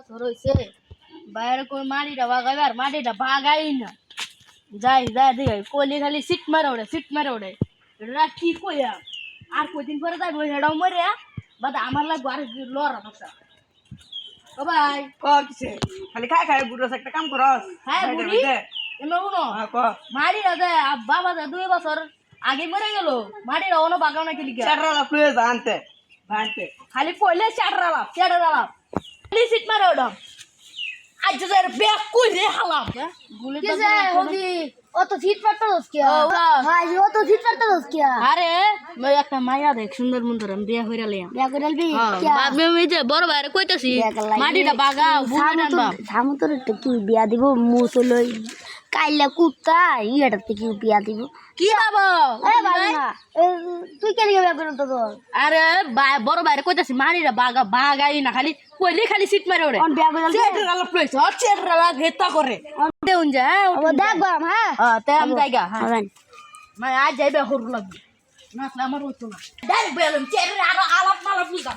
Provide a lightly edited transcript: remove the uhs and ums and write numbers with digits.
বছর হইছে বাইরে কই মাটিটা বাগাইবার মাটিটা বাগাই না যাই যাই দেখি কলি খালি সিট মারে ওড়ে এটা কি কইয়া আর কয়দিন পরে যাইব হেডাও মরে বাদ আমার লাগবে আর লড়া বসা ও ভাই ক কিসে খালি খাই খাই বুড়ো একটা কাম করস হ্যাঁ বুড়ি এমন শুনো ক মাটিটা যে বাবা যে 2 বছর আগে মরে গেল মাটিটা অন্য বাগাও না কি চাররা লাভ লয়ে যা আনতে আনতে খালি পয়লে চাড়ালাম খালি সিট মারে ওডম আজ যার ব্যাগ কই রে হালাম গুলি তো হবি অত ফিট পারতো কি ভাই অত ফিট পারতো কি আরে মই একটা মাইয়া দেখ সুন্দর মুন্দর আমি বিয়া হইরা লইয়া বিয়া করে লবি কি বাদ মে যে বড় বাইরে কইতাছি মাটিটা বাগাও বুঝে না সামু তোর একটু কি বিয়া দিব মুসলই কাইলা কুত্তা ইয়েটা থেকে বিয়া দিব কি বাবা এ ভাই না তুই কেন বিয়া করে তো আরে বড় বাইরে কইতাছি মাটিটা বাগাই না খালি কইলে খালি সিট মারে ওরে কোন বিয়া করে চেটরা লাভ লইছ চেটরা লাভ হেতা করে দেউন যা ও দেখবাম হ্যাঁ তে আমি জায়গা হ্যাঁ হবেন মা আজ যাইবে হরু লাগবে না আমার হইতো না দেখ বেলুন চেটরা আলাপ মালাপ বুঝা